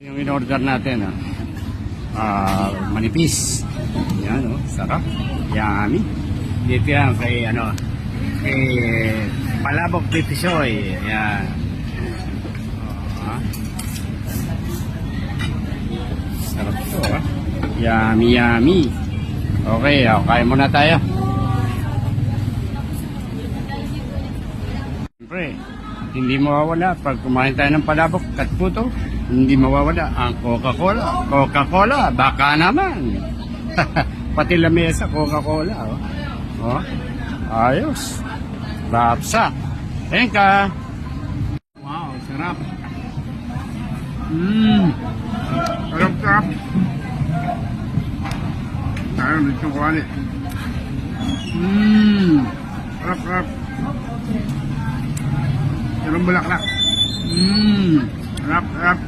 Yung in-order natin, manipis. Yan, sarap. Yummy. Dito yan kay, kay Palabok Petisoy. Yan. Sarap ito, Yummy, yummy. Okay, kain muna tayo. Siyempre, hindi mawawala pag kumain tayo ng palabok at puto. Hindi mawawala ang Coca-Cola. Coca-Cola, baka naman. Pati lamesa, Coca-Cola. Ayos. Babsa. Tengka. Wow, sarap. Sarap. Tayo dito ko ulit. Sarap. Sarap bulaklak. Sarap.